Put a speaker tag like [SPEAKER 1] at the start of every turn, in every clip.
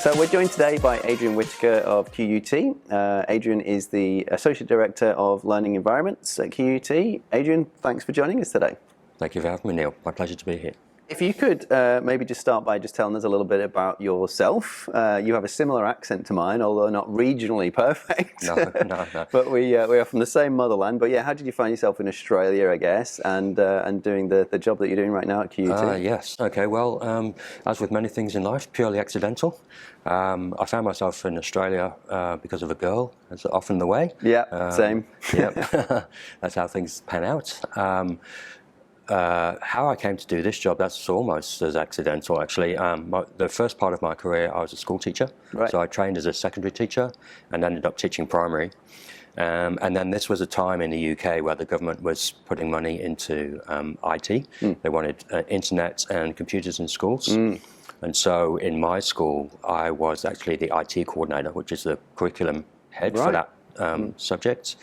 [SPEAKER 1] So we're joined today by Adrian Whitaker of QUT. Adrian is the Associate Director of Learning Environments at QUT. Adrian, thanks for joining us today.
[SPEAKER 2] Thank you for having me, Neil. My pleasure to be here.
[SPEAKER 1] If you could maybe just start by just telling us a little bit about yourself. You have a similar accent to mine, although not regionally perfect.
[SPEAKER 2] No.
[SPEAKER 1] But we are from the same motherland. But yeah, how did you find yourself in Australia, I guess, and doing the job that you're doing right now at QUT?
[SPEAKER 2] Yes. Okay. Well, as with many things in life, purely accidental. I found myself in Australia because of a girl. That's often the way.
[SPEAKER 1] Yeah, same.
[SPEAKER 2] Yep. That's how things pan out. How I came to do this job, that's almost as accidental, actually. The first part of my career, I was a school teacher.
[SPEAKER 1] Right.
[SPEAKER 2] So I trained as a secondary teacher and ended up teaching primary. And then this was a time in the UK where the government was putting money into IT. They wanted internet and computers in schools. And so in my school, I was actually the IT coordinator, which is the curriculum head for that subject.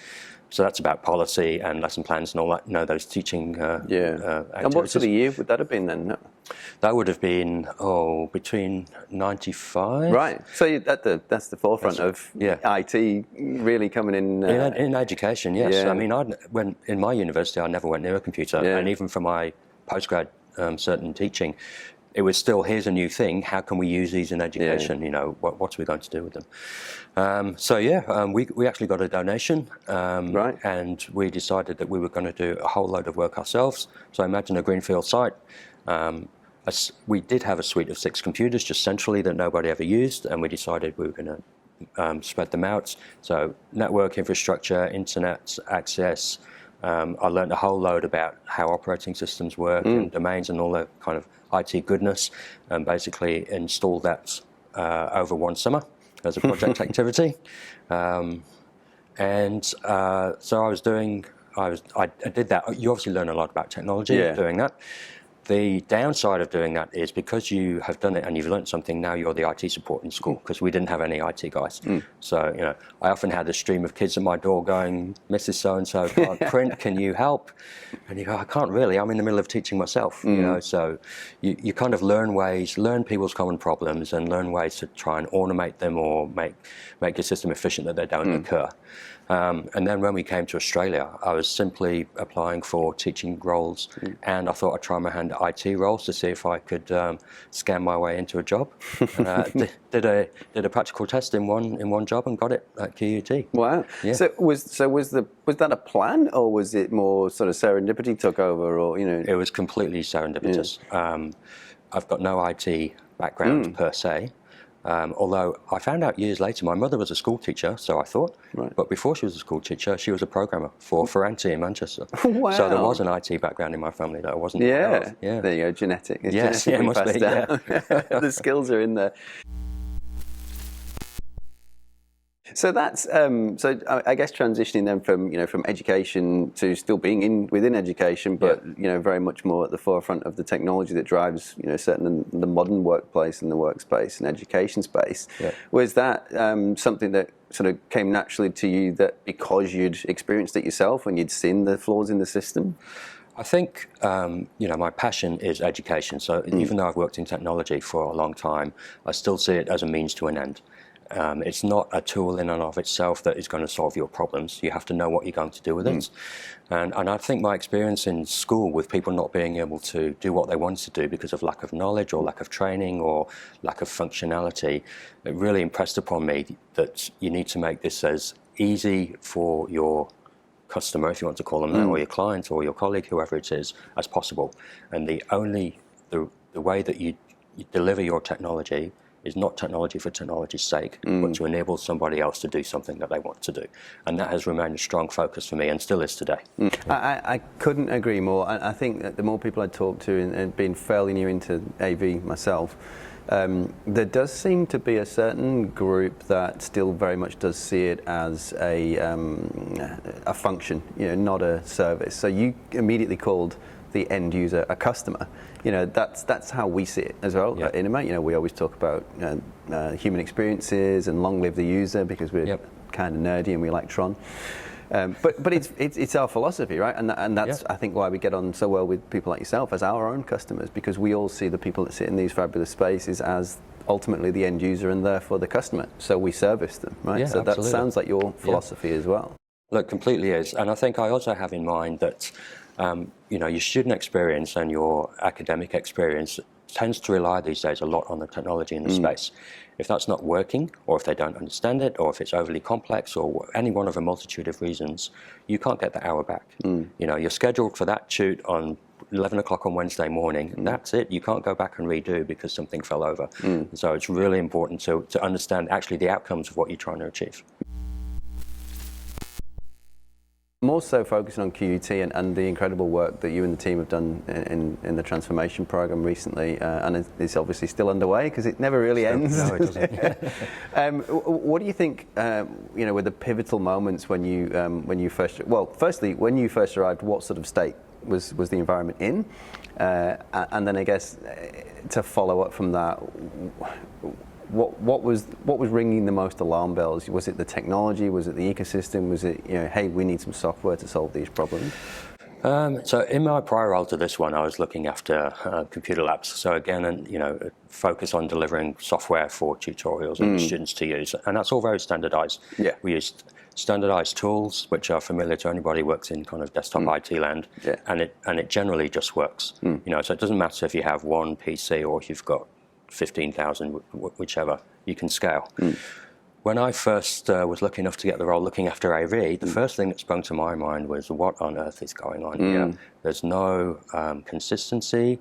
[SPEAKER 2] So that's about policy and lesson plans and all that, those teaching activities.
[SPEAKER 1] And what sort of year would that have been then?
[SPEAKER 2] That would have been, between 95.
[SPEAKER 1] Right. So that's the forefront of IT really coming in.
[SPEAKER 2] In education, yes.
[SPEAKER 1] Yeah.
[SPEAKER 2] I mean, when in my university, I never went near a computer. And even for my postgrad certain teaching, it was still, here's a new thing, how can we use these in education? What are we going to do with them? We actually got a donation, and we decided that we were going to do a whole load of work ourselves. So imagine a greenfield site. We did have a suite of 6 computers just centrally that nobody ever used, and we decided we were going to spread them out. So network infrastructure, internet access. I learned a whole load about how operating systems work and domains and all that kind of IT goodness, and basically installed that over one summer as a project activity. So I did that. You obviously learn a lot about technology doing that. The downside of doing that is because you have done it and you've learned something, now you're the IT support in school, because we didn't have any IT guys. So, I often had a stream of kids at my door going, Mrs. So-and-so can't print, can you help? And you go, I can't really, I'm in the middle of teaching myself. So you kind of learn people's common problems and learn ways to try and automate them or make your system efficient that they don't occur. And then when we came to Australia, I was simply applying for teaching roles, and I thought I'd try my hand at IT roles to see if I could scam my way into a job. Did a practical test in one job and got it at QUT.
[SPEAKER 1] Wow!
[SPEAKER 2] Yeah.
[SPEAKER 1] So was that a plan, or was it more sort of serendipity took over, or
[SPEAKER 2] It was completely serendipitous. I've got no IT background per se. Although I found out years later, my mother was a school teacher, so I thought. Right. But before she was a school teacher, she was a programmer for Ferranti in Manchester.
[SPEAKER 1] Wow.
[SPEAKER 2] So there was an IT background in my family that I wasn't aware of.
[SPEAKER 1] Yeah. There you go, genetic. It's
[SPEAKER 2] yes,
[SPEAKER 1] genetically
[SPEAKER 2] must
[SPEAKER 1] passed
[SPEAKER 2] be,
[SPEAKER 1] down. The skills are in there. So that's so I guess transitioning then from education to still being within education, but very much more at the forefront of the technology that drives certain the modern workplace and the workspace and education space. Yeah. Was that something that sort of came naturally to you, that because you'd experienced it yourself and you'd seen the flaws in the system?
[SPEAKER 2] I think, my passion is education. So even though I've worked in technology for a long time, I still see it as a means to an end. It's not a tool in and of itself that is going to solve your problems. You have to know what you're going to do with it. And I think my experience in school with people not being able to do what they wanted to do because of lack of knowledge or lack of training or lack of functionality, it really impressed upon me that you need to make this as easy for your customer, if you want to call them that, or your client or your colleague, whoever it is, as possible. And the way that you deliver your technology is not technology for technology's sake, but to enable somebody else to do something that they want to do. And that has remained a strong focus for me and still is today.
[SPEAKER 1] I couldn't agree more. I think that the more people I talk to, and being fairly new into AV myself, there does seem to be a certain group that still very much does see it as a function, not a service. So you immediately called the end user a customer. That's how we see it as well at Innomate. We always talk about human experiences and long live the user, because we're kind of nerdy and we like Tron. But it's our philosophy, right? And that's I think why we get on so well with people like yourself as our own customers, because we all see the people that sit in these fabulous spaces as ultimately the end user and therefore the customer. So we service them, right?
[SPEAKER 2] Yeah,
[SPEAKER 1] so
[SPEAKER 2] absolutely.
[SPEAKER 1] that sounds like your philosophy as well.
[SPEAKER 2] Look, completely is. And I think I also have in mind that, your student experience and your academic experience tends to rely these days a lot on the technology in the space. If that's not working, or if they don't understand it, or if it's overly complex, or any one of a multitude of reasons, you can't get the hour back. You're scheduled for that shoot on 11 o'clock on Wednesday morning, and that's it. You can't go back and redo because something fell over. So it's really important to understand actually the outcomes of what you're trying to achieve.
[SPEAKER 1] More so focusing on QUT and the incredible work that you and the team have done in the transformation program recently, and it's obviously still underway because it never really ends.
[SPEAKER 2] No, it doesn't.
[SPEAKER 1] What do you think? With the pivotal moments when you first, firstly, when you first arrived, what sort of state was the environment in, and then I guess to follow up from that. What was ringing the most alarm bells? Was it the technology? Was it the ecosystem? Was it, hey, we need some software to solve these problems?
[SPEAKER 2] So in my prior role to this one, I was looking after computer labs. So again, focus on delivering software for tutorials and students to use, and that's all very standardized.
[SPEAKER 1] Yeah.
[SPEAKER 2] We used standardized tools, which are familiar to anybody who works in kind of desktop IT land, and it generally just works. So it doesn't matter if you have one PC or if you've got 15,000, whichever, you can scale. When I first was lucky enough to get the role looking after AV, the first thing that sprung to my mind was, what on earth is going on here? There's no consistency.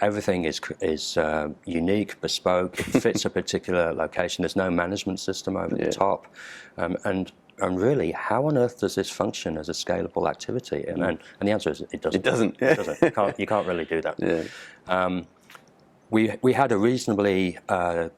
[SPEAKER 2] Everything is unique, bespoke. It fits a particular location. There's no management system over the top. And really, how on earth does this function as a scalable activity? And the answer is it doesn't.
[SPEAKER 1] It doesn't.
[SPEAKER 2] It doesn't. You can't really do that. We had a reasonably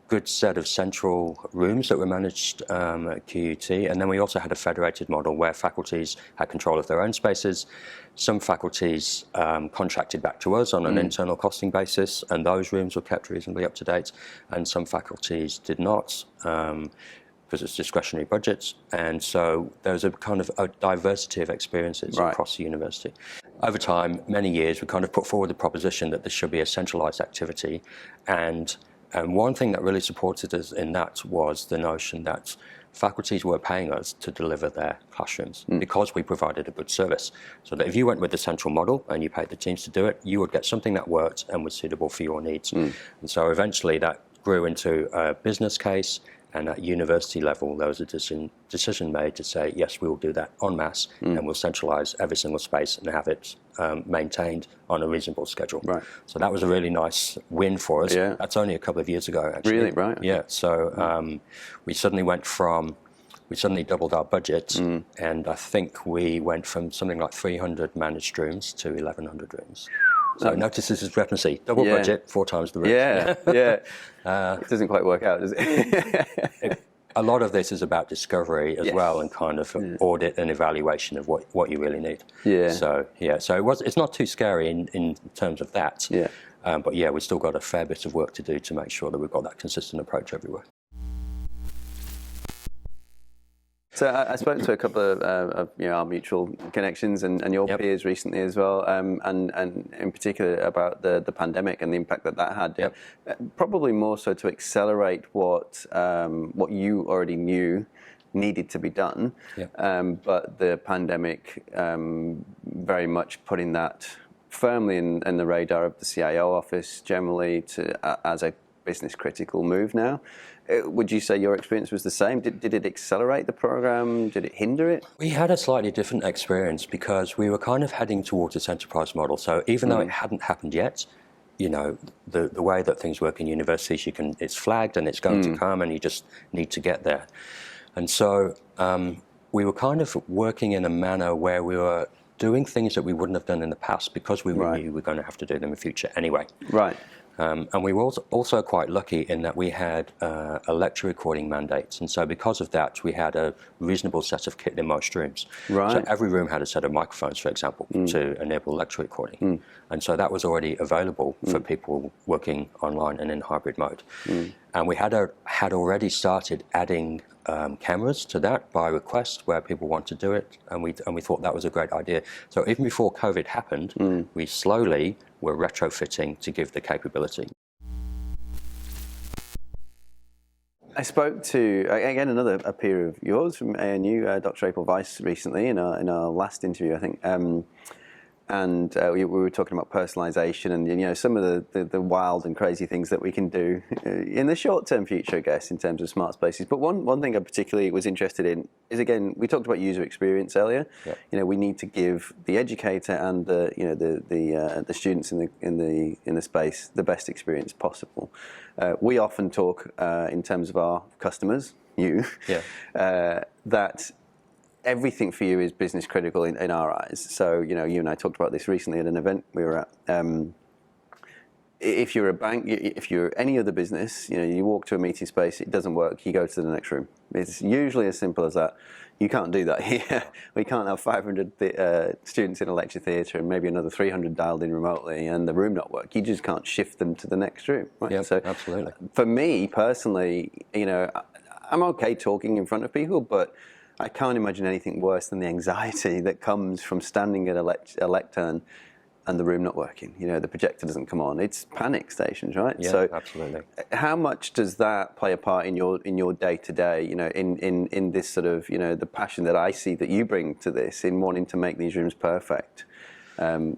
[SPEAKER 2] good set of central rooms that were managed at QUT, and then we also had a federated model where faculties had control of their own spaces. Some faculties contracted back to us on an internal costing basis, and those rooms were kept reasonably up to date, and some faculties did not, because it's discretionary budgets, and so there's a kind of a diversity of experiences across the university. Over time, many years, we kind of put forward the proposition that this should be a centralized activity, and one thing that really supported us in that was the notion that faculties were paying us to deliver their classrooms because we provided a good service. So that if you went with the central model and you paid the teams to do it, you would get something that worked and was suitable for your needs. And so eventually that grew into a business case, and at university level, there was a decision made to say, yes, we will do that en masse, and we'll centralize every single space and have it maintained on a reasonable schedule. Right. So that was a really nice win for us. Yeah. That's only a couple of years ago, actually.
[SPEAKER 1] Really? Right.
[SPEAKER 2] Yeah. So we suddenly doubled our budget, and I think we went from something like 300 managed rooms to 1,100 rooms. So notice this discrepancy. Double budget, 4 times the rooms.
[SPEAKER 1] It doesn't quite work out, does it?
[SPEAKER 2] A lot of this is about discovery as well, and kind of audit and evaluation of what you really need. So it's not too scary in terms of that. But we've still got a fair bit of work to do to make sure that we've got that consistent approach everywhere.
[SPEAKER 1] So I spoke to a couple of our mutual connections and your peers recently as well, and in particular about the pandemic and the impact that had. Probably more so to accelerate what you already knew needed to be done, but the pandemic very much putting that firmly in the radar of the CIO office generally as a business critical move now. Would you say your experience was the same? Did it accelerate the program? Did it hinder it?
[SPEAKER 2] We had a slightly different experience because we were kind of heading towards this enterprise model. So even though it hadn't happened yet, the way that things work in universities, it's flagged and it's going to come, and you just need to get there. And so we were kind of working in a manner where we were doing things that we wouldn't have done in the past because we knew we were going to have to do them in the future anyway. Right. And we were also quite lucky in that we had a lecture recording mandate. And so because of that, we had a reasonable set of kit in most rooms. Right. So every room had a set of microphones, for example, to enable lecture recording. And so that was already available for people working online and in hybrid mode. And we had already started adding cameras to that by request where people want to do it, and we thought that was a great idea. So even before COVID happened, we slowly were retrofitting to give the capability.
[SPEAKER 1] I spoke to, again, a peer of yours from ANU, Dr. April Weiss, recently in our last interview, I think. And we were talking about personalization and some of the wild and crazy things that we can do in the short-term future, I guess, in terms of smart spaces. But one thing I particularly was interested in is, again, we talked about user experience earlier. Yep. We need to give the educator and the students in the space the best experience possible. We often talk in terms of our customers, you, that everything for you is business critical in our eyes. So, you and I talked about this recently at an event we were at. If you're a bank, if you're any other business, you walk to a meeting space, it doesn't work, you go to the next room. It's usually as simple as that. You can't do that here. We can't have 500 students in a lecture theatre and maybe another 300 dialed in remotely and the room not work. You just can't shift them to the next room. Right?
[SPEAKER 2] Yep,
[SPEAKER 1] so
[SPEAKER 2] absolutely.
[SPEAKER 1] For me personally, I'm okay talking in front of people, but I can't imagine anything worse than the anxiety that comes from standing at a lectern and the room not working. The projector doesn't come on. It's panic stations, right?
[SPEAKER 2] Yeah,
[SPEAKER 1] so
[SPEAKER 2] absolutely.
[SPEAKER 1] How much does that play a part in your day to day? In this sort of the passion that I see that you bring to this in wanting to make these rooms perfect. And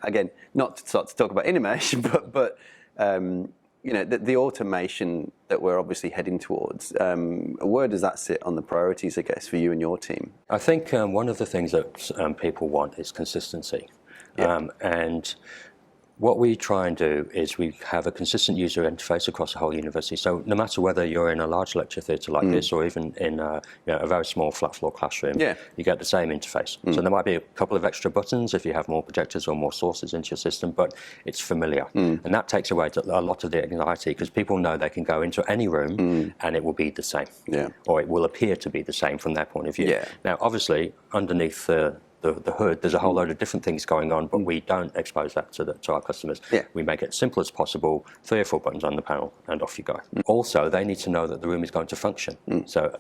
[SPEAKER 1] again, not to start to talk about Innomesh, but the automation that we're obviously heading towards, where does that sit on the priorities, I guess, for you and your team?
[SPEAKER 2] I think one of the things that people want is consistency.
[SPEAKER 1] Yeah.
[SPEAKER 2] And what we try and do is we have a consistent user interface across the whole university. So no matter whether you're in a large lecture theatre like this or even in a very small flat floor classroom, you get the same interface. So there might be a couple of extra buttons if you have more projectors or more sources into your system, but it's familiar. And that takes away a lot of the anxiety because people know they can go into any room and it will be the same. Or it will appear to be the same from their point of view. Now, obviously, underneath the hood, there's a whole load of different things going on, but we don't expose that to our customers. We make it simple as possible, 3 or 4 buttons on the panel, and off you go. Also, they need to know that the room is going to function. So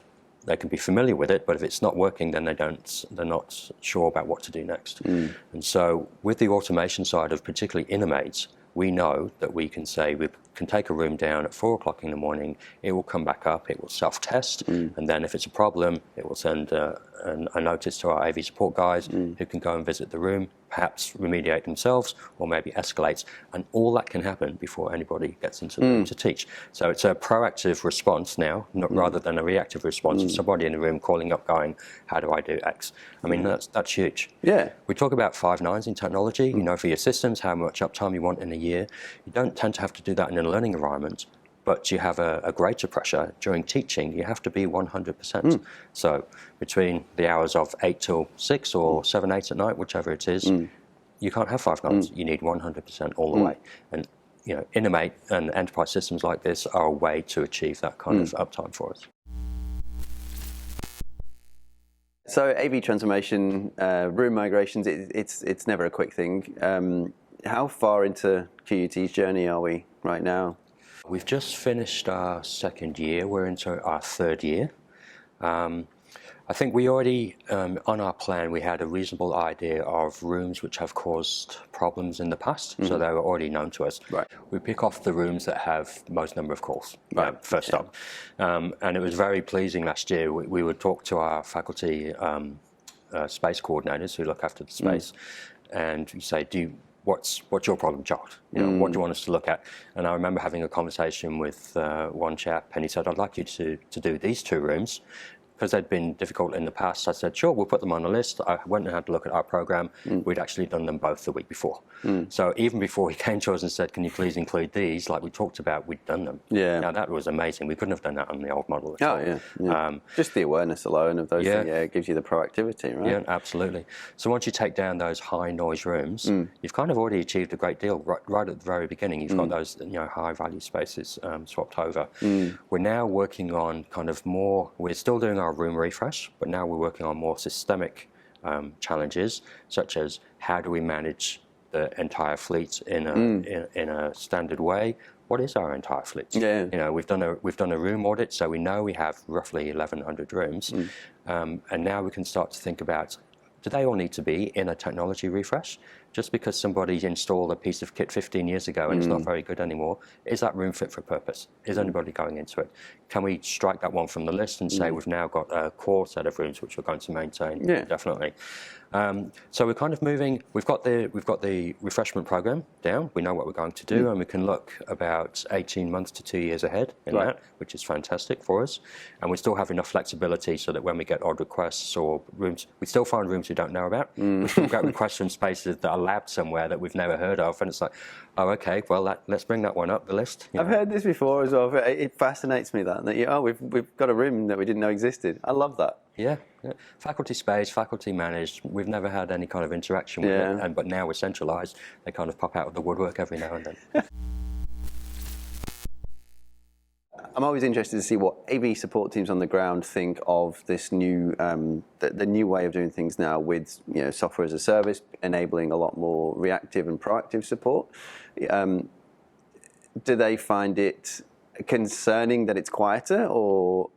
[SPEAKER 2] they can be familiar with it, but if it's not working, then they're not sure about what to do next. And so with the automation side of particularly Innomate, we know that we can say we can take a room down at 4 o'clock in the morning, it will come back up, it will self-test, and then if it's a problem, it will send a notice to our AV support guys who can go and visit the room, perhaps remediate themselves, or maybe escalate, and all that can happen before anybody gets into the room to teach. So it's a proactive response now, rather than a reactive response of somebody in the room calling up going, how do I do X? I mean, that's huge. We talk about 5 nines in technology, for your systems, how much uptime you want in a year. You don't tend to have to do that in a learning environment, but you have a greater pressure during teaching. You have to be 100%. So between the hours of 8 till 6 or 7, 8 at night, whichever it is, you can't have 5 nines. You need 100% all the way. And Innomate and enterprise systems like this are a way to achieve that kind of uptime for us.
[SPEAKER 1] So AV transformation, room migrations, it's never a quick thing. How far into QUT's journey are we right now?
[SPEAKER 2] We've just finished our 2nd year. We're into our 3rd year. I think we already, on our plan, we had a reasonable idea of rooms which have caused problems in the past, so they were already known to us. We pick off the rooms that have most number of calls, first up. And it was very pleasing last year. We would talk to our faculty space coordinators who look after the space, and we say, what's your problem child? What do you want us to look at? And I remember having a conversation with one chap, and he said, I'd like you to do these 2 rooms. Because they'd been difficult in the past, I said, sure, we'll put them on a list. I went and had a look at our program. We'd actually done them both the week before. So even before he came to us and said, can you please include these, like we talked about, we'd done them. Now that was amazing. We couldn't have done that on the old model at all.
[SPEAKER 1] Just the awareness alone of those things, it gives you the proactivity, right?
[SPEAKER 2] Yeah, absolutely. So once you take down those high noise rooms, you've kind of already achieved a great deal right at the very beginning. You've got those high value spaces swapped over. We're now working on kind of more, we're still doing our room refresh, but now we're working on more systemic challenges, such as how do we manage the entire fleet in a standard way? What is our entire fleet? We've done a room audit, so we know we have roughly 1,100 rooms, and now we can start to think about, do they all need to be in a technology refresh? Just because somebody installed a piece of kit 15 years ago and it's not very good anymore, is that room fit for purpose? Is anybody going into it? Can we strike that one from the list and say we've now got a core set of rooms which we're going to maintain?
[SPEAKER 1] Yeah.
[SPEAKER 2] Definitely. So we're kind of moving. We've got the refreshment program down. We know what we're going to do, and we can look about 18 months to 2 years ahead in that, which is fantastic for us. And we still have enough flexibility so that when we get odd requests or rooms, we still find rooms we don't know about. We still get requests from spaces that are labbed somewhere that we've never heard of, and it's like, oh, okay, well, let's bring that one up the list.
[SPEAKER 1] I've heard this before as well. It fascinates me that we've got a room that we didn't know existed. I love that.
[SPEAKER 2] Yeah. Faculty space, faculty managed. We've never had any kind of interaction with it, but now we're centralised. They kind of pop out of the woodwork every now and then.
[SPEAKER 1] I'm always interested to see what AV support teams on the ground think of this new, the new way of doing things now with software as a service, enabling a lot more reactive and proactive support. Do they find it concerning that it's quieter, or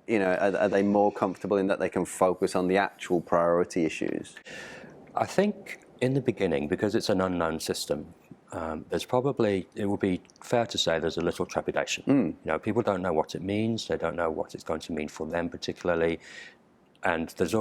[SPEAKER 1] are they more comfortable in that they can focus on the actual priority issues?
[SPEAKER 2] I think in the beginning, because it's an unknown system, it would be fair to say there's a little trepidation. People don't know what it means. They don't know what it's going to mean for them particularly. And there's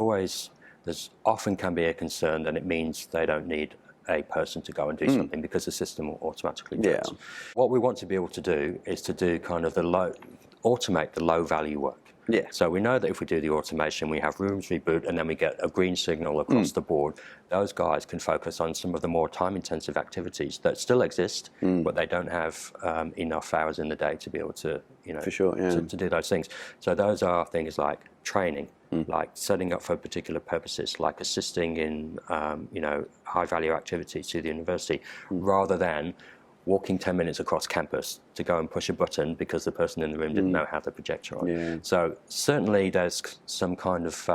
[SPEAKER 2] often can be a concern that it means they don't need a person to go and do something because the system will automatically do it. What we want to be able to do is to do kind of automate the low value work.
[SPEAKER 1] Yeah.
[SPEAKER 2] So we know that if we do the automation, we have rooms reboot, and then we get a green signal across the board. Those guys can focus on some of the more time-intensive activities that still exist, but they don't have enough hours in the day to be able to,
[SPEAKER 1] For sure, yeah.
[SPEAKER 2] to do those things. So those are things like training, like setting up for particular purposes, like assisting in, high-value activities to the university, rather than walking 10 minutes across campus to go and push a button because the person in the room didn't know how the projector on.
[SPEAKER 1] Yeah.
[SPEAKER 2] So certainly there's some kind of,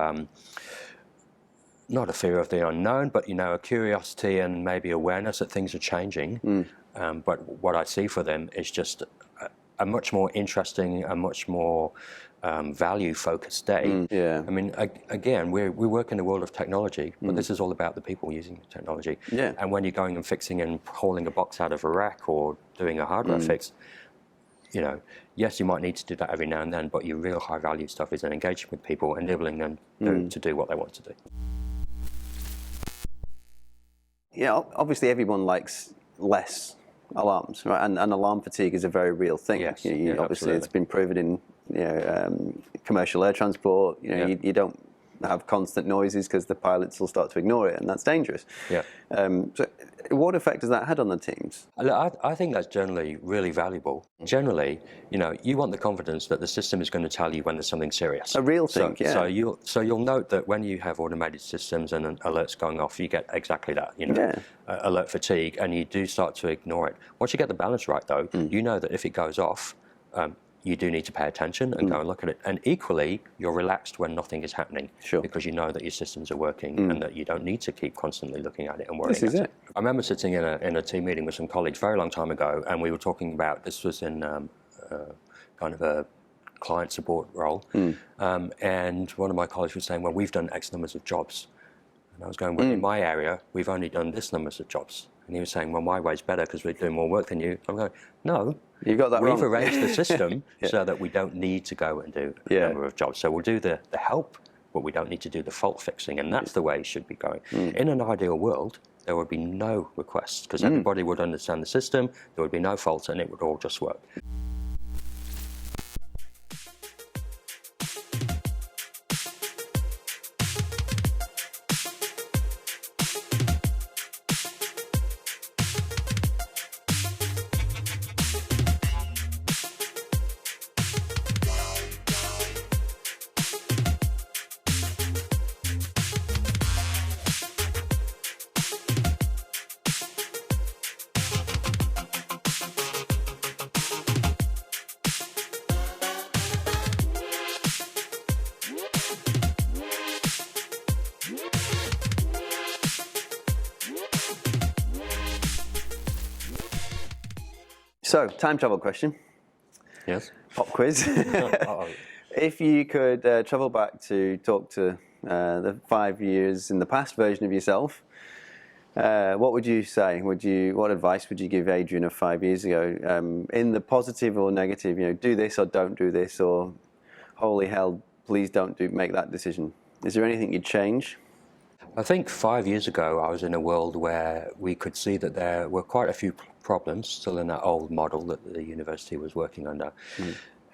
[SPEAKER 2] not a fear of the unknown, but a curiosity and maybe awareness that things are changing. But what I see for them is just a much more interesting, a much more value-focused day. I mean, again, we work in the world of technology, but this is all about the people using the technology.
[SPEAKER 1] Yeah.
[SPEAKER 2] And when you're going and fixing and hauling a box out of a rack or doing a hardware fix, yes, you might need to do that every now and then, but your real high-value stuff is an engagement with people, enabling them to do what they want to do.
[SPEAKER 1] Obviously everyone likes less alarms, right? And alarm fatigue is a very real thing.
[SPEAKER 2] Yes,
[SPEAKER 1] obviously,
[SPEAKER 2] absolutely.
[SPEAKER 1] it's been proven in commercial air transport. You don't have constant noises because the pilots will start to ignore it, and that's dangerous.
[SPEAKER 2] Yeah.
[SPEAKER 1] So what effect has that had on the teams?
[SPEAKER 2] I think that's generally really valuable. Generally, you want the confidence that the system is going to tell you when there's something serious.
[SPEAKER 1] A real thing,
[SPEAKER 2] So you'll note that when you have automated systems and alerts going off, you get exactly that, alert fatigue, and you do start to ignore it. Once you get the balance right, though, you know that if it goes off, you do need to pay attention and go and look at it. And equally, you're relaxed when nothing is happening, because you know that your systems are working and that you don't need to keep constantly looking at it and worrying about it. I remember sitting in a team meeting with some colleagues very long time ago, and we were talking about, this was in kind of a client support role, and one of my colleagues was saying, well, we've done X numbers of jobs. And I was going, well, in my area, we've only done this numbers of jobs. And he was saying, well, my way's better because we're doing more work than you. I'm going, no,
[SPEAKER 1] you've got that
[SPEAKER 2] we've
[SPEAKER 1] wrong.
[SPEAKER 2] arranged the system so that we don't need to go and do a number of jobs. So we'll do the help, but we don't need to do the fault fixing. And that's the way it should be going. In an ideal world, there would be no requests because everybody would understand the system, there would be no faults, and it would all just work.
[SPEAKER 1] So, time travel question.
[SPEAKER 2] Yes.
[SPEAKER 1] Pop quiz. If you could travel back to talk to the 5 years in the past version of yourself, What would you say? What advice would you give Adrian of 5 years ago, in the positive or negative? Do this or don't do this, or holy hell, please don't make that decision. Is there anything you'd change?
[SPEAKER 2] I think 5 years ago, I was in a world where we could see that there were quite a few problems still in that old model that the university was working under.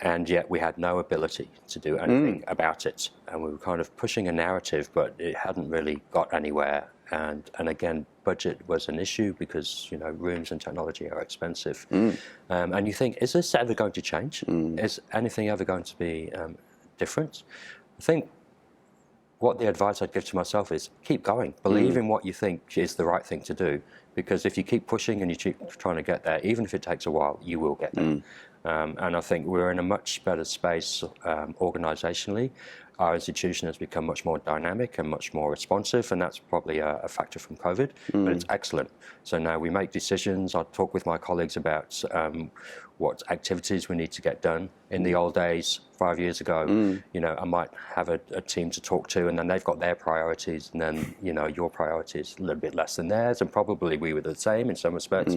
[SPEAKER 2] And yet we had no ability to do anything about it. And we were kind of pushing a narrative, but it hadn't really got anywhere. And again, budget was an issue because, rooms and technology are expensive. And you think, is this ever going to change? Is anything ever going to be different? I think what the advice I'd give to myself is keep going. Believe in what you think is the right thing to do, because if you keep pushing and you keep trying to get there, even if it takes a while, you will get there. And I think we're in a much better space organisationally. Our institution has become much more dynamic and much more responsive, and that's probably a factor from COVID, but it's excellent. So now we make decisions. I talk with my colleagues about what activities we need to get done. In the old days, 5 years ago, I might have a team to talk to, and then they've got their priorities, and then, your priorities a little bit less than theirs, and probably we were the same in some respects.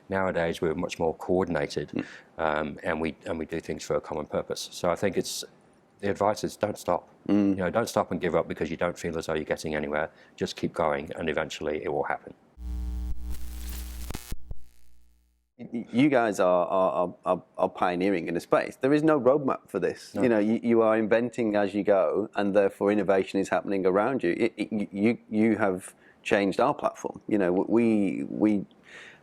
[SPEAKER 2] Nowadays, we're much more coordinated, and we do things for a common purpose. So I think the advice is don't stop. Don't stop and give up because you don't feel as though you're getting anywhere. Just keep going, and eventually it will happen.
[SPEAKER 1] You guys are pioneering in a space. There is no roadmap for this. No. You are inventing as you go, and therefore innovation is happening around you. You have changed our platform. We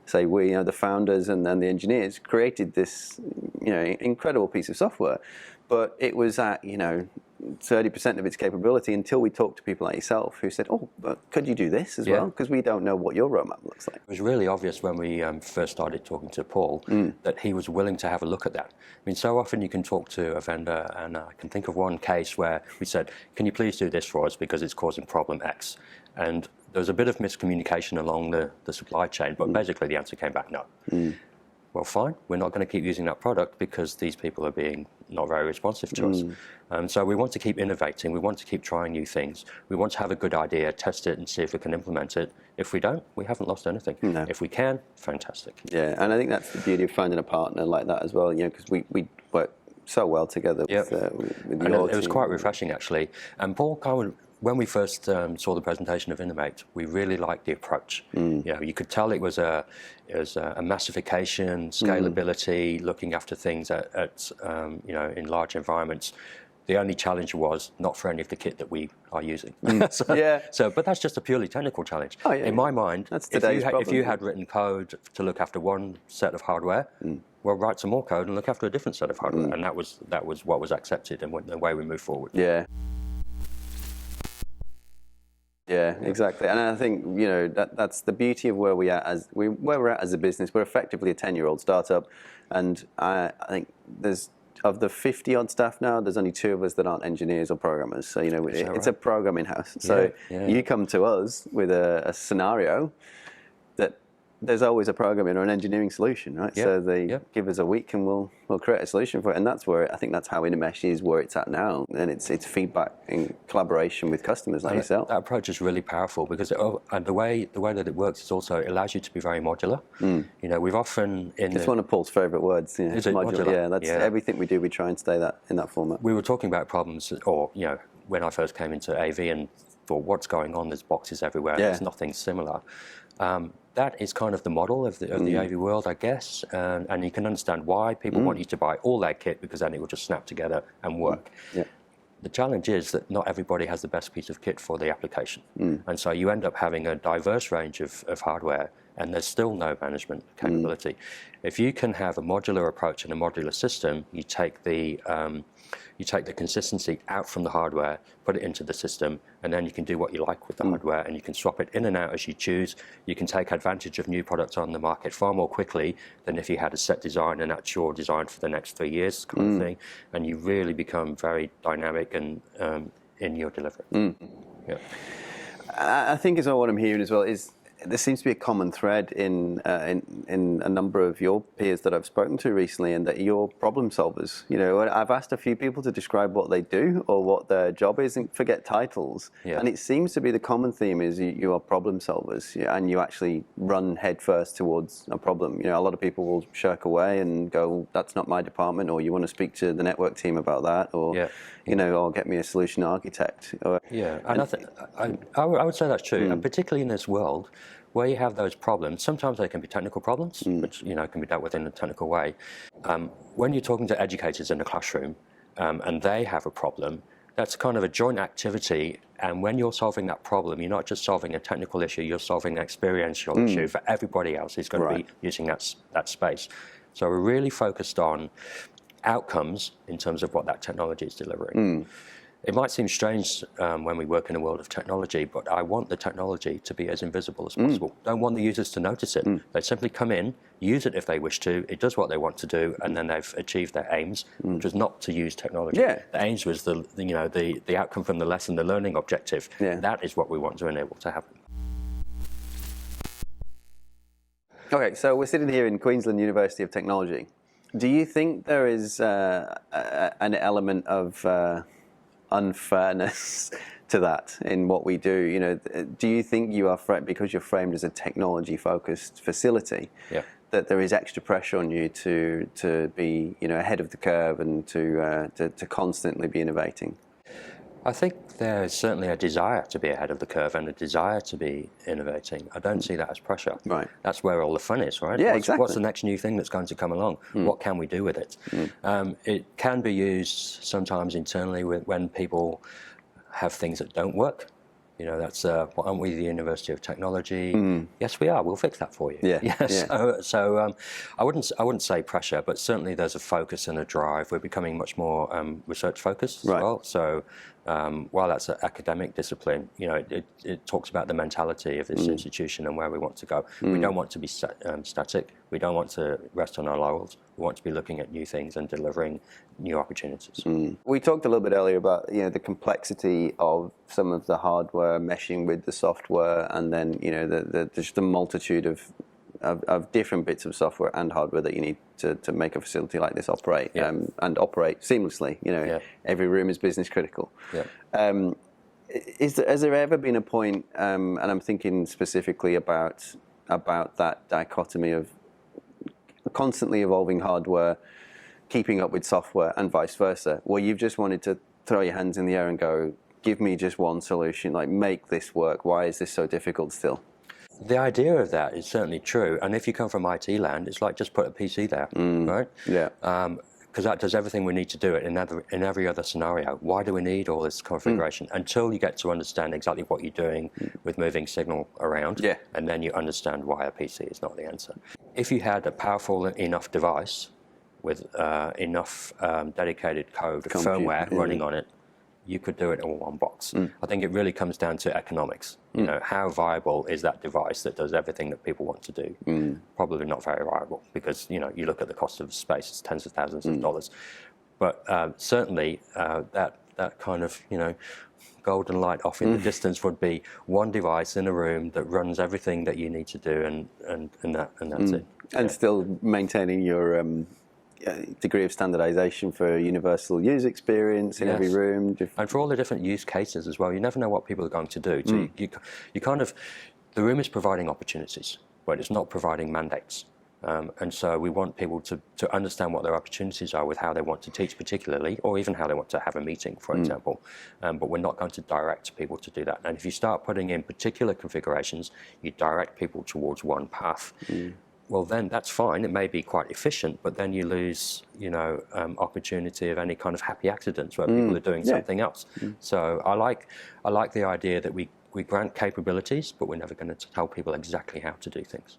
[SPEAKER 1] say the founders and then the engineers created this incredible piece of software, but it was at 30% of its capability until we talked to people like yourself who said, oh, but could you do this as well? Because we don't know what your roadmap looks like.
[SPEAKER 2] It was really obvious when we first started talking to Paul that he was willing to have a look at that. I mean, so often you can talk to a vendor, and I can think of one case where we said, can you please do this for us because it's causing problem X? And there was a bit of miscommunication along the supply chain, but basically the answer came back no. Well, fine, we're not going to keep using that product because these people are being not very responsive to us. So we want to keep innovating, we want to keep trying new things, we want to have a good idea, test it and see if we can implement it. If we don't, we haven't lost anything. No. If we can, fantastic.
[SPEAKER 1] Yeah, and I think that's the beauty of finding a partner like that as well, because we work so well together with your
[SPEAKER 2] it was quite refreshing actually. And Paul when we first saw the presentation of Innomate, we really liked the approach. You could tell it was a massification, scalability, looking after things in large environments. The only challenge was not for any of the kit that we are using. But that's just a purely technical challenge. In my mind, if you had written code to look after one set of hardware, well, write some more code and look after a different set of hardware, and that was what was accepted and the way we moved forward.
[SPEAKER 1] Yeah, exactly. And I think that's the beauty of where we're at as a business. We're effectively a 10-year-old startup, and I think of the 50-odd staff now, there's only 2 of us that aren't engineers or programmers. So it's a programming house. So you come to us with a scenario that there's always a programming or an engineering solution, right? So they give us a week and we'll create a solution for it. And that's where I think that's how Innomesh is where it's at now. And it's feedback in collaboration with customers like yourself.
[SPEAKER 2] That approach is really powerful because and the way that it works is also it allows you to be very modular. We've often
[SPEAKER 1] it's one of Paul's favourite words.
[SPEAKER 2] Is it modular?
[SPEAKER 1] Yeah, that's everything we do. We try and stay in that format.
[SPEAKER 2] We were talking about problems, or when I first came into AV and thought, what's going on? There's boxes everywhere. There's nothing similar. That is kind of the model of the AV world, I guess, and you can understand why people want you to buy all that kit because then it will just snap together and work. The challenge is that not everybody has the best piece of kit for the application, and so you end up having a diverse range of hardware, and there's still no management capability. If you can have a modular approach and a modular system, you take the consistency out from the hardware, put it into the system, and then you can do what you like with the hardware, and you can swap it in and out as you choose. You can take advantage of new products on the market far more quickly than if you had a set design and that's your design for the next 3 years kind of thing, and you really become very dynamic and in your delivery.
[SPEAKER 1] I think as well what I'm hearing as well is there seems to be a common thread in a number of your peers that I've spoken to recently, and that you're problem solvers. You know, I've asked a few people to describe what they do or what their job is, and forget titles.
[SPEAKER 2] Yeah.
[SPEAKER 1] And it seems to be the common theme is you are problem solvers, and you actually run headfirst towards a problem. You know, a lot of people will shirk away and go, "That's not my department," or "You want to speak to the network team about that," or you know, or "Get me a solution architect."
[SPEAKER 2] I would say that's true, and particularly in this world where you have those problems. Sometimes they can be technical problems, which can be dealt with in a technical way. When you're talking to educators in the classroom and they have a problem, that's kind of a joint activity. And when you're solving that problem, you're not just solving a technical issue; you're solving an experiential issue for everybody else who's going to be using that space. So we're really focused on outcomes in terms of what that technology is delivering. It might seem strange when we work in a world of technology, but I want the technology to be as invisible as possible. Don't want the users to notice it. They simply come in, use it if they wish to, it does what they want to do, and then they've achieved their aims, which was not to use technology. The aims was the outcome from the lesson, the learning objective. That is what we want to enable to happen.
[SPEAKER 1] Okay, so we're sitting here in Queensland University of Technology. Do you think there is an element of unfairness to that in what we do? You know, do you think you are because you're framed as a technology-focused facility, that there is extra pressure on you to be ahead of the curve and to constantly be innovating?
[SPEAKER 2] I think there's certainly a desire to be ahead of the curve and a desire to be innovating. I don't see that as pressure.
[SPEAKER 1] Right.
[SPEAKER 2] That's where all the fun is, right?
[SPEAKER 1] Exactly.
[SPEAKER 2] What's the next new thing that's going to come along? What can we do with it? It can be used sometimes internally when people have things that don't work. You know, that's aren't we the University of Technology? Yes, we are. We'll fix that for you. So I wouldn't say pressure, but certainly there's a focus and a drive. We're becoming much more research focused as well. So while that's an academic discipline, it talks about the mentality of this institution and where we want to go. We don't want to be static. We don't want to rest on our laurels. We want to be looking at new things and delivering new opportunities.
[SPEAKER 1] We talked a little bit earlier about the complexity of some of the hardware meshing with the software, and then just the multitude of different bits of software and hardware that you need to make a facility like this operate and operate seamlessly. Every room is business critical. Has there ever been a point, and I'm thinking specifically about that dichotomy of constantly evolving hardware keeping up with software and vice versa, where you've just wanted to throw your hands in the air and go, give me just one solution, like make this work, why is this so difficult still?
[SPEAKER 2] The idea of that is certainly true, and if you come from IT land, it's like just put a PC there, right? Because that does everything we need to do it in every other scenario. Why do we need all this configuration? Until you get to understand exactly what you're doing with moving signal around, and then you understand why a PC is not the answer. If you had a powerful enough device with enough dedicated code, firmware running on it, you could do it in one box. I think it really comes down to economics. How viable is that device that does everything that people want to do? Probably not very viable, because you look at the cost of space, it's tens of thousands of dollars. But certainly that kind of golden light off in the distance would be one device in a room that runs everything that you need to do, and that's it.
[SPEAKER 1] And still maintaining your degree of standardisation for universal user experience in every room.
[SPEAKER 2] And for all the different use cases as well. You never know what people are going to do. So you kind of, the room is providing opportunities, but it's not providing mandates. And so we want people to understand what their opportunities are with how they want to teach particularly, or even how they want to have a meeting, for example. But we're not going to direct people to do that. And if you start putting in particular configurations, you direct people towards one path. Well, then that's fine. It may be quite efficient, but then you lose, opportunity of any kind of happy accidents where people are doing something else. So I like the idea that we grant capabilities, but we're never going to tell people exactly how to do things.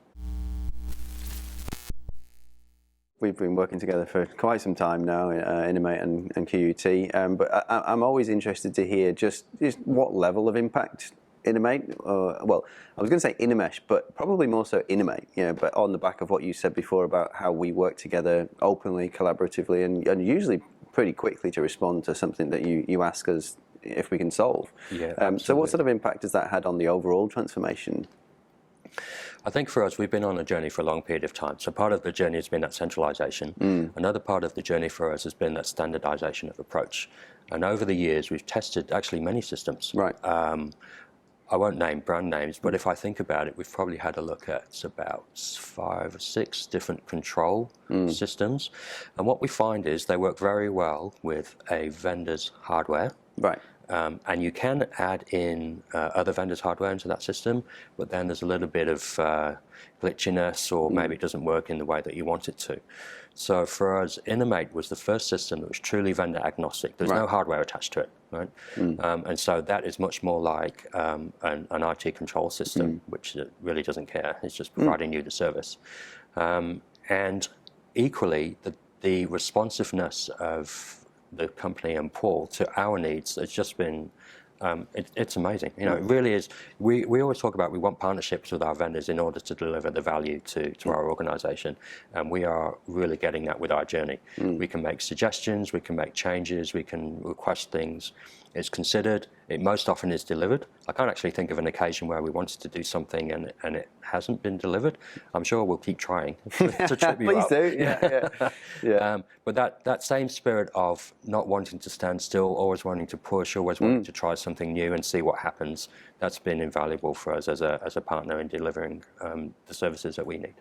[SPEAKER 1] We've been working together for quite some time now, Innomate and QUT, but I'm always interested to hear just what level of impact Innomate, well, I was going to say Innomesh, but probably more so Innomate, but on the back of what you said before about how we work together openly, collaboratively, and usually pretty quickly to respond to something that you ask us if we can solve.
[SPEAKER 2] Yeah,
[SPEAKER 1] so what sort of impact has that had on the overall transformation?
[SPEAKER 2] I think for us, we've been on a journey for a long period of time. So part of the journey has been that centralisation. Another part of the journey for us has been that standardisation of approach. And over the years, we've tested actually many systems.
[SPEAKER 1] Right.
[SPEAKER 2] I won't name brand names, but if I think about it, we've probably had a look at about 5 or 6 different control systems. And what we find is they work very well with a vendor's hardware.
[SPEAKER 1] Right.
[SPEAKER 2] And you can add in other vendors' hardware into that system, but then there's a little bit of glitchiness, or maybe it doesn't work in the way that you want it to. So for us, Innomate was the first system that was truly vendor agnostic. There's no hardware attached to it, right? And so that is much more like an IT control system, which really doesn't care. It's just providing you the service. And equally, the responsiveness of the company and Paul to our needs has just been, it's amazing. You know, it really is. We always talk about we want partnerships with our vendors in order to deliver the value to our organisation, and we are really getting that with our journey. We can make suggestions, we can make changes, we can request things. It's considered. It most often is delivered. I can't actually think of an occasion where we wanted to do something and it hasn't been delivered. I'm sure we'll keep trying to trip you up.
[SPEAKER 1] Please do. Yeah.
[SPEAKER 2] But that same spirit of not wanting to stand still, always wanting to push, always wanting to try something new and see what happens, that's been invaluable for us as a partner in delivering the services that we need.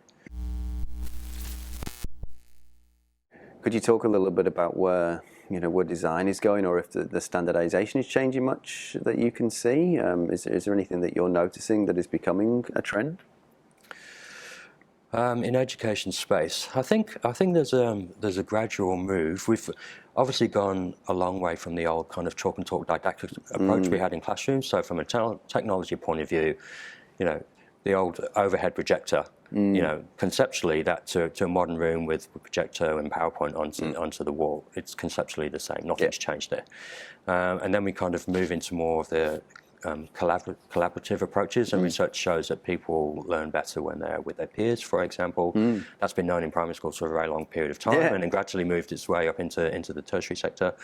[SPEAKER 1] Could you talk a little bit about where design is going, or if the standardization is changing much that you can see? Is there anything that you're noticing that is becoming a trend?
[SPEAKER 2] In education space, I think there's a gradual move. We've obviously gone a long way from the old kind of chalk and talk didactic approach we had in classrooms. So from a technology point of view, the old overhead projector, conceptually that to a modern room with a projector and PowerPoint onto the wall, it's conceptually the same. Nothing's changed there. And then we kind of move into more of the collaborative approaches, and research shows that people learn better when they're with their peers, for example. That's been known in primary schools for a very long period of time, and then gradually moved its way up into the tertiary sector.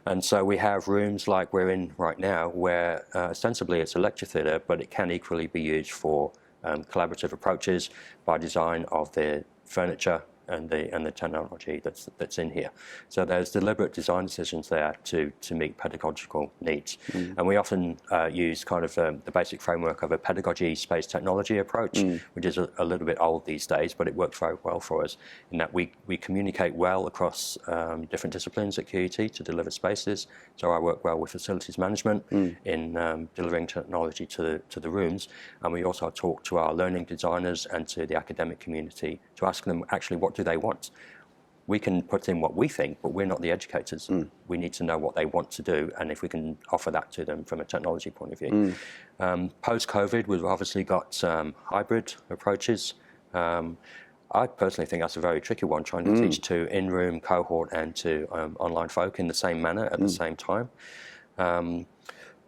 [SPEAKER 2] And so we have rooms like we're in right now where ostensibly it's a lecture theatre, but it can equally be used for collaborative approaches by design of the furniture and the technology that's in here. So there's deliberate design decisions there to meet pedagogical needs. And we often use kind of the basic framework of a pedagogy space technology approach, which is a little bit old these days, but it works very well for us in that we communicate well across different disciplines at QUT to deliver spaces. So I work well with facilities management in delivering technology to the rooms, and we also talk to our learning designers and to the academic community to ask them actually what do they want. We can put in what we think, but we're not the educators. We need to know what they want to do, and if we can offer that to them from a technology point of view. Post-COVID, we've obviously got hybrid approaches. I personally think that's a very tricky one, trying to teach to in-room cohort and to online folk in the same manner at the same time.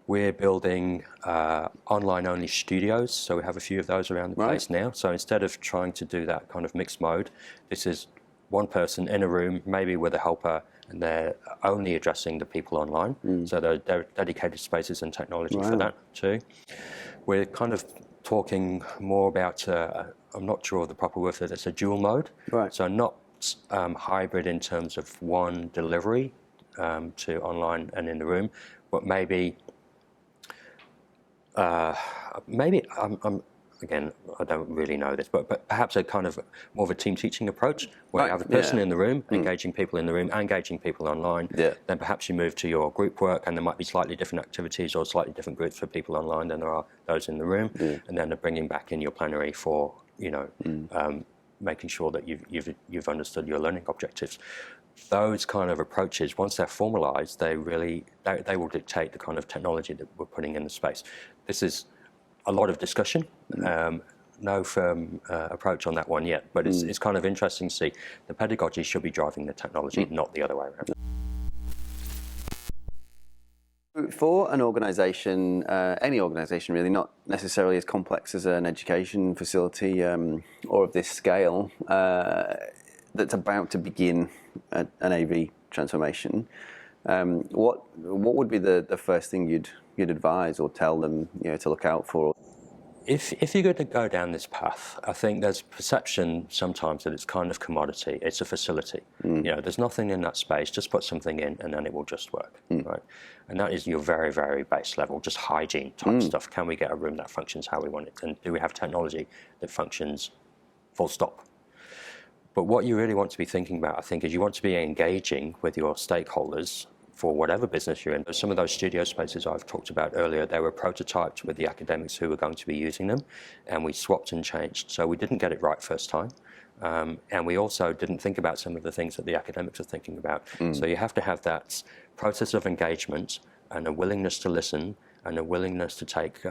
[SPEAKER 2] We're building online-only studios, so we have a few of those around the place now. So instead of trying to do that kind of mixed mode, this is one person in a room, maybe with a helper, and they're only addressing the people online. So there are dedicated spaces and technology for that too. We're kind of talking more about, I'm not sure of the proper word for it, it's a dual mode. So not hybrid in terms of one delivery to online and in the room, but maybe again, I don't really know this, but perhaps a kind of more of a team teaching approach where you have a person in the room, engaging people in the room, engaging people online. Then perhaps you move to your group work, and there might be slightly different activities or slightly different groups for people online than there are those in the room. And then bringing back in your plenary for, making sure that you've understood your learning objectives. Those kind of approaches, once they're formalized, they will dictate the kind of technology that we're putting in the space. This is a lot of discussion. No firm approach on that one yet, but it's kind of interesting to see. The pedagogy should be driving the technology, not the other way around.
[SPEAKER 1] For an organisation, any organisation really, not necessarily as complex as an education facility or of this scale, that's about to begin an AV transformation, what would be the first thing you'd advise or tell them to look out for?
[SPEAKER 2] If you're going to go down this path, I think there's perception sometimes that it's kind of commodity. It's a facility. There's nothing in that space. Just put something in, and then it will just work, right? And that is your very, very base level, just hygiene type stuff. Can we get a room that functions how we want it? And do we have technology that functions full stop? But what you really want to be thinking about, I think, is you want to be engaging with your stakeholders for whatever business you're in. Some of those studio spaces I've talked about earlier, they were prototyped with the academics who were going to be using them, and we swapped and changed. So we didn't get it right first time. And we also didn't think about some of the things that the academics are thinking about. So you have to have that process of engagement and a willingness to listen and a willingness to take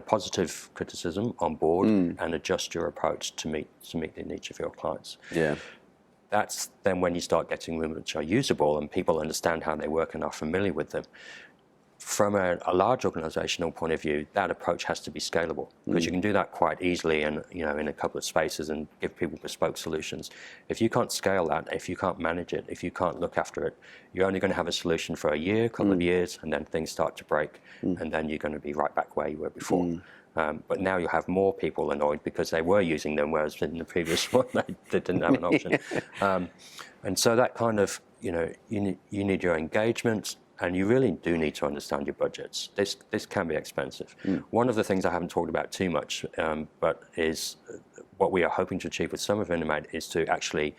[SPEAKER 2] positive criticism on board and adjust your approach to meet the needs of your clients.
[SPEAKER 1] Yeah.
[SPEAKER 2] That's then when you start getting rooms which are usable and people understand how they work and are familiar with them. From a large organisational point of view, that approach has to be scalable, because you can do that quite easily and in a couple of spaces and give people bespoke solutions. If you can't scale that, if you can't manage it, if you can't look after it, you're only going to have a solution for a year, couple of years, and then things start to break, and then you're going to be right back where you were before. But now you have more people annoyed because they were using them, whereas in the previous one they didn't have an option. And so that kind of, you need your engagement, and you really do need to understand your budgets. This can be expensive. One of the things I haven't talked about too much, but is what we are hoping to achieve with some of Innomate, is to actually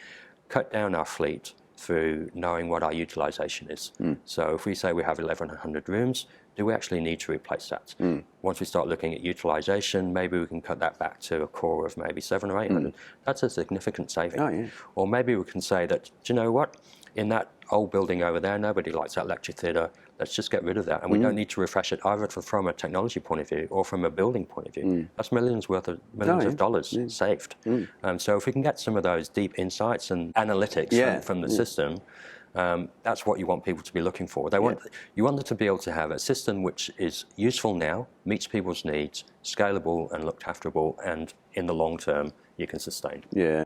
[SPEAKER 2] cut down our fleet through knowing what our utilisation is. So if we say we have 1,100 rooms, do we actually need to replace that? Once we start looking at utilisation, maybe we can cut that back to a core of maybe 700 or 800. That's a significant saving.
[SPEAKER 1] Oh, yeah.
[SPEAKER 2] Or maybe we can say that, do you know what? In that old building over there, nobody likes that lecture theatre. Let's just get rid of that. And we don't need to refresh it either from a technology point of view or from a building point of view. That's millions of dollars saved. So if we can get some of those deep insights and analytics from the system, that's what you want people to be looking for. You want them to be able to have a system which is useful now, meets people's needs, scalable and looked afterable, and in the long term, you can sustain.
[SPEAKER 1] Yeah.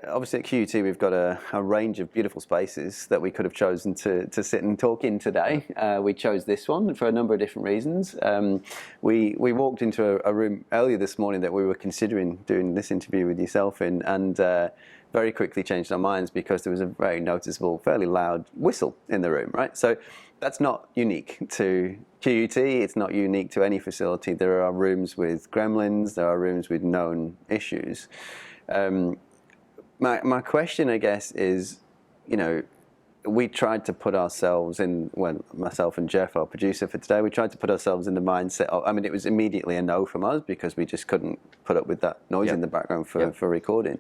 [SPEAKER 1] Obviously at QUT we've got a range of beautiful spaces that we could have chosen to sit and talk in today. We chose this one for a number of different reasons. We walked into a room earlier this morning that we were considering doing this interview with yourself in, and very quickly changed our minds because there was a very noticeable, fairly loud whistle in the room, right? So that's not unique to QUT, it's not unique to any facility. There are rooms with gremlins, there are rooms with known issues. My question, I guess, is, we tried to put ourselves in, well, myself and Jeff, our producer for today, we tried to put ourselves in the mindset of, it was immediately a no from us because we just couldn't put up with that noise in the background for recording.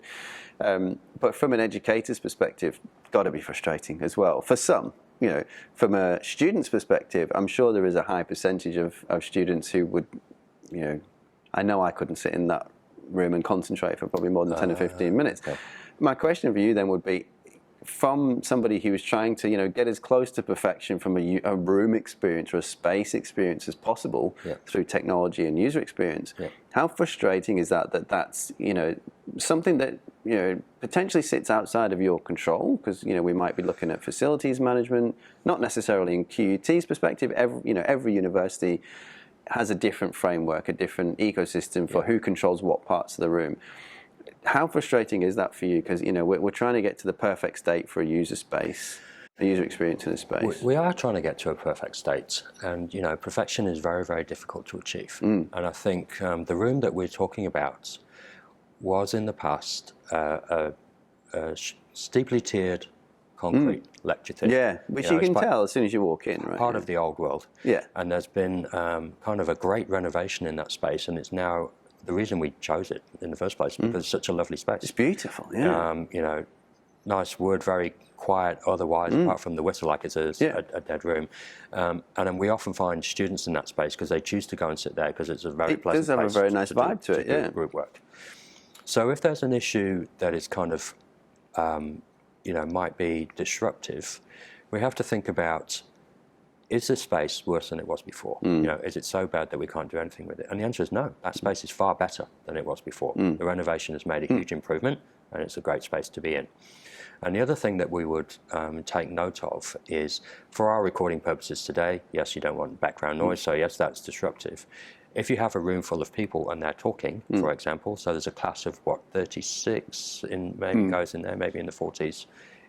[SPEAKER 1] But from an educator's perspective, got to be frustrating as well. For some, from a student's perspective, I'm sure there is a high percentage of students who would, I know I couldn't sit in that room and concentrate for probably more than 10 or 15 minutes. Yeah. My question for you then would be, from somebody who was trying to, get as close to perfection from a room experience or a space experience as possible through technology and user experience, how frustrating is that's, something that, potentially sits outside of your control? Because, we might be looking at facilities management, not necessarily in QUT's perspective. Every university has a different framework, a different ecosystem for who controls what parts of the room. How frustrating is that for you? Because we're trying to get to the perfect state for a user space, a user experience in a space.
[SPEAKER 2] We are trying to get to a perfect state, and perfection is very, very difficult to achieve. And I think the room that we're talking about was in the past a steeply tiered concrete lecture theatre.
[SPEAKER 1] Yeah, which you can tell as soon as you walk in, right?
[SPEAKER 2] Part of the old world.
[SPEAKER 1] Yeah.
[SPEAKER 2] And there's been kind of a great renovation in that space, and it's now the reason we chose it in the first place because it's such a lovely space.
[SPEAKER 1] It's beautiful, yeah.
[SPEAKER 2] Nice wood, very quiet otherwise, apart from the whistle, like it's a dead room. And then we often find students in that space because they choose to go and sit there because it's a very pleasant place.
[SPEAKER 1] It does have a very nice vibe to it, yeah.
[SPEAKER 2] Group work. So if there's an issue that is kind of, might be disruptive, we have to think about, is this space worse than it was before? Is it so bad that we can't do anything with it? And the answer is no. That space is far better than it was before. The renovation has made a huge improvement, and it's a great space to be in. And the other thing that we would take note of is, for our recording purposes today, yes, you don't want background noise, so yes, that's disruptive. If you have a room full of people and they're talking, for example, so there's a class of, 36, maybe goes in there, maybe in the 40s,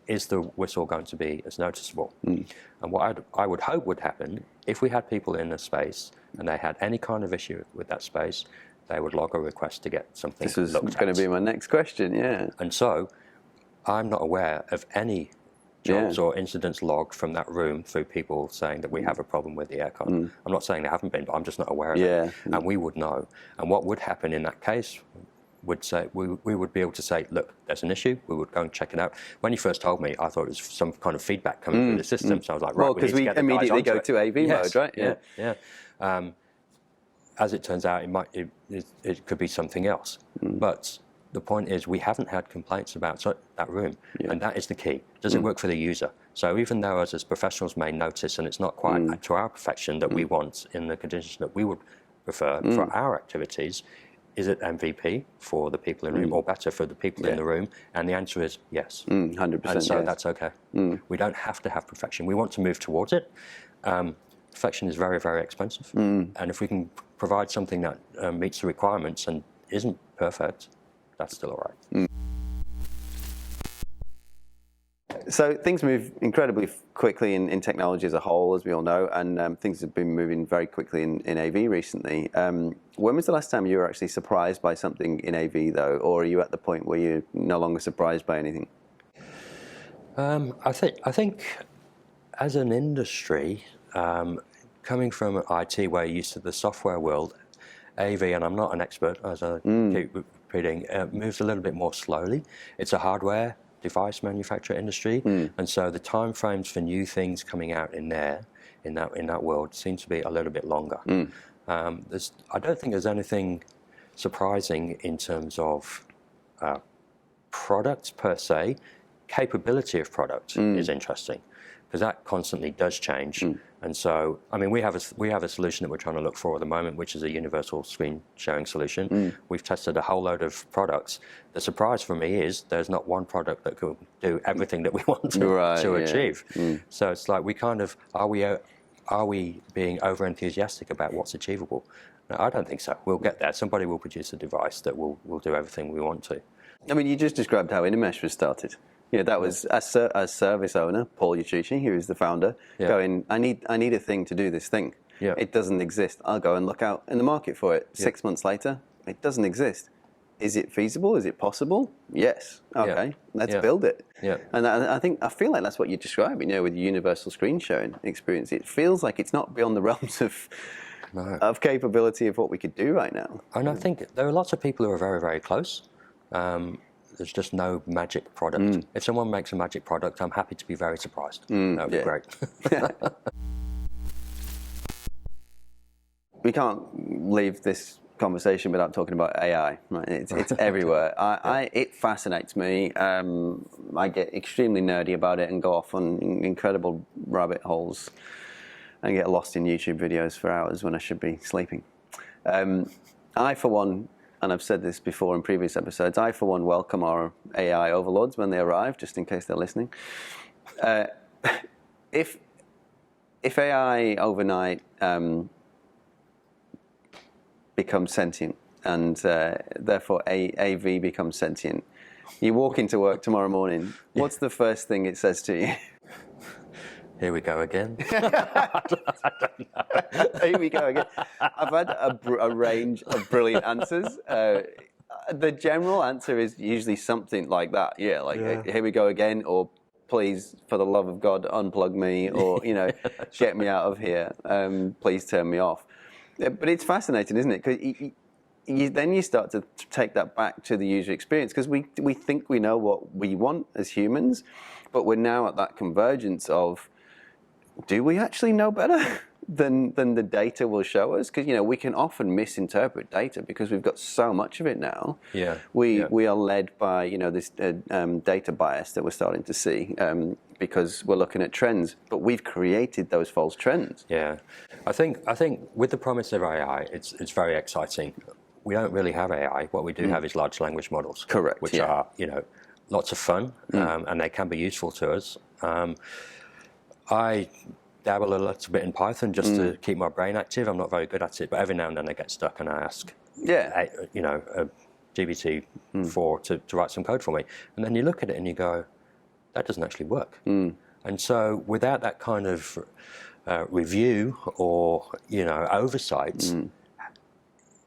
[SPEAKER 2] is the whistle going to be as noticeable? And what I would hope would happen, if we had people in a space and they had any kind of issue with that space, they would log a request to get something looked at.
[SPEAKER 1] This was going to be my next question, yeah.
[SPEAKER 2] And so I'm not aware of any jobs or incidents logged from that room through people saying that we have a problem with the aircon. I'm not saying there haven't been, but I'm just not aware of it. And we would know. And what would happen in that case would say, we would be able to say, look, there's an issue, we would go and check it out. When you first told me, I thought it was some kind of feedback coming through the system, so I was like, right,
[SPEAKER 1] well, because we immediately go to AV mode, right?
[SPEAKER 2] Yeah. As it turns out, it could be something else. But the point is, we haven't had complaints about that room, and that is the key. Does it work for the user? So even though us as professionals may notice, and it's not quite to our perfection that we want in the conditions that we would prefer for our activities, is it MVP for the people in the room, or better for the people in the room? And the answer is yes.
[SPEAKER 1] 100%.
[SPEAKER 2] And so that's okay. We don't have to have perfection. We want to move towards it. Perfection is very, very expensive. And if we can provide something that meets the requirements and isn't perfect, that's still all right.
[SPEAKER 1] So things move incredibly quickly in technology as a whole, as we all know, and things have been moving very quickly in AV recently. When was the last time you were actually surprised by something in AV, though, or are you at the point where you're no longer surprised by anything?
[SPEAKER 2] I think as an industry, coming from IT, where you're used to the software world, AV, and I'm not an expert, as I keep repeating, moves a little bit more slowly. It's a hardware device manufacturer industry, and so the time frames for new things coming out in that world seems to be a little bit longer. I don't think there's anything surprising in terms of products per se. Capability of product is interesting, because that constantly does change. And so, I mean, we have a solution that we're trying to look for at the moment, which is a universal screen sharing solution. We've tested a whole load of products. The surprise for me is there's not one product that can do everything that we want to achieve. So it's like, we kind of, are we being over enthusiastic about what's achievable? No, I don't think so. We'll get there. Somebody will produce a device that will do everything we want to.
[SPEAKER 1] I mean, you just described how Innomesh was started. Yeah, that was a service owner, Paul Uchuchi, who is the founder, going, I need a thing to do this thing. It doesn't exist. I'll go and look out in the market for it. 6 months later, it doesn't exist. Is it feasible? Is it possible? Yes. Okay, let's build it. And I feel like that's what you're describing, with the universal screen sharing experience. It feels like it's not beyond the realms of capability of what we could do right now.
[SPEAKER 2] And I think there are lots of people who are very, very close. There's just no magic product. If someone makes a magic product, I'm happy to be very surprised. That would be great. We
[SPEAKER 1] can't leave this conversation without talking about AI. Right? It's everywhere. It fascinates me. I get extremely nerdy about it and go off on incredible rabbit holes and get lost in YouTube videos for hours when I should be sleeping. I, for one, and I've said this before in previous episodes, I, for one, welcome our AI overlords when they arrive, just in case they're listening. If AI overnight becomes sentient, and therefore AV becomes sentient, you walk into work tomorrow morning, what's the first thing it says to you?
[SPEAKER 2] Here we go again.
[SPEAKER 1] I don't know. Here we go again. I've had a range of brilliant answers. The general answer is usually something like that. Here we go again, or please, for the love of God, unplug me, or get me out of here. Please turn me off. But it's fascinating, isn't it? Because then you start to take that back to the user experience, because we think we know what we want as humans, but we're now at that convergence of, do we actually know better than the data will show us? Because we can often misinterpret data because we've got so much of it now. We are led by this data bias that we're starting to see because we're looking at trends, but we've created those false trends.
[SPEAKER 2] I think with the promise of AI, it's very exciting. we don't really have AI. What we do have is large language models.
[SPEAKER 1] Correct,
[SPEAKER 2] Which
[SPEAKER 1] yeah.
[SPEAKER 2] are, lots of fun, and they can be useful to us. I dabble a little bit in Python just to keep my brain active. I'm not very good at it, but every now and then I get stuck and I ask, GPT-4 to write some code for me. And then you look at it and you go, that doesn't actually work. And so without that kind of review or, oversight,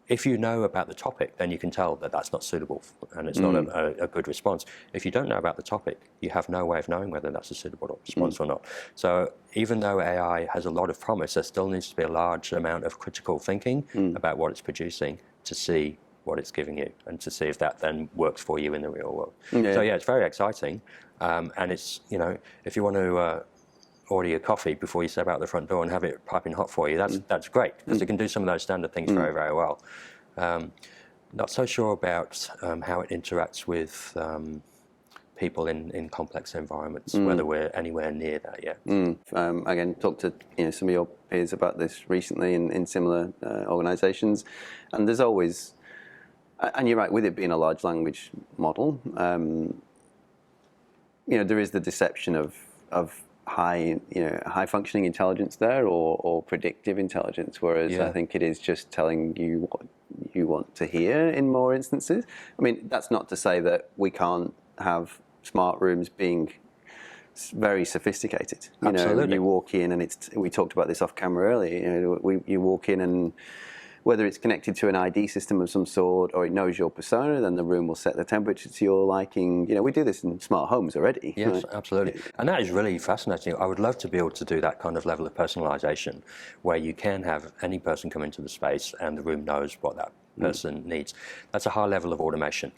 [SPEAKER 2] if you know about the topic, then you can tell that that's not suitable and it's not a good response. If you don't know about the topic, you have no way of knowing whether that's a suitable response or not. So even though AI has a lot of promise, there still needs to be a large amount of critical thinking about what it's producing to see what it's giving you and to see if that then works for you in the real world. So yeah, it's very exciting. And it's, if you want to order your coffee before you step out the front door and have it piping hot for you, that's great, because it can do some of those standard things very, very well. Not so sure about how it interacts with people in complex environments, whether we're anywhere near that yet.
[SPEAKER 1] Again, talked to some of your peers about this recently in similar organisations, and there's always, and you're right, with it being a large language model, there is the deception of high functioning intelligence there, or predictive intelligence, whereas I think it is just telling you what you want to hear in more instances. I mean, that's not to say that we can't have smart rooms being very sophisticated.
[SPEAKER 2] Absolutely.
[SPEAKER 1] You walk in and we talked about this off camera earlier, you walk in and whether it's connected to an ID system of some sort or it knows your persona, then the room will set the temperature to your liking. We do this in smart homes already.
[SPEAKER 2] Yes,
[SPEAKER 1] right?
[SPEAKER 2] absolutely. And that is really fascinating. I would love to be able to do that kind of level of personalization where you can have any person come into the space and the room knows what that person needs. That's a high level of automation.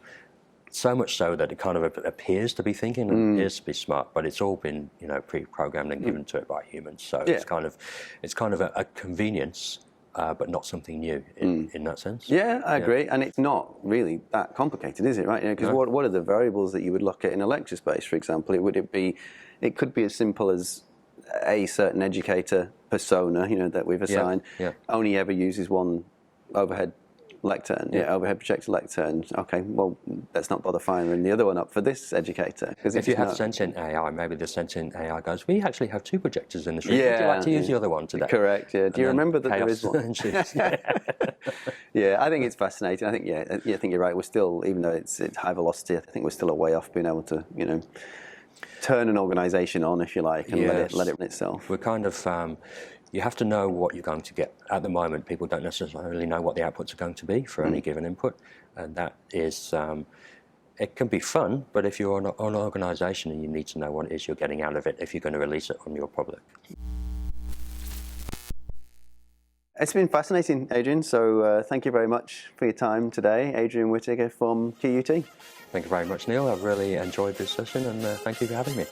[SPEAKER 2] So much so that it kind of appears to be thinking and appears to be smart, but it's all been, pre-programmed and given to it by humans. So it's kind of a convenience. But not something new in that sense.
[SPEAKER 1] Yeah, I agree. And it's not really that complicated, is it, right? Because what are the variables that you would look at in a lecture space, for example? It could be as simple as a certain educator persona, that we've assigned, only ever uses one overhead lectern, overhead projector lectern. Okay, well, let's not bother firing the other one up for this educator.
[SPEAKER 2] If you have sentient AI, maybe the sentient AI goes, we actually have two projectors in this room. Would you like to use the other one today?
[SPEAKER 1] Correct, yeah. Do you remember that there is one?
[SPEAKER 2] Ensues.
[SPEAKER 1] Yeah, I think it's fascinating. I think, I think you're right. We're still, even though it's high velocity, I think we're still a way off being able to, turn an organisation on, if you like, and let it run itself.
[SPEAKER 2] We're kind of... you have to know what you're going to get. At the moment, people don't necessarily know what the outputs are going to be for any given input, and that is, it can be fun, but if you're an organisation and you need to know what it is you're getting out of it if you're going to release it on your public.
[SPEAKER 1] It's been fascinating, Adrian, so thank you very much for your time today. Adrian Whitaker from QUT.
[SPEAKER 2] Thank you very much, Neil. I've really enjoyed this session, and thank you for having me.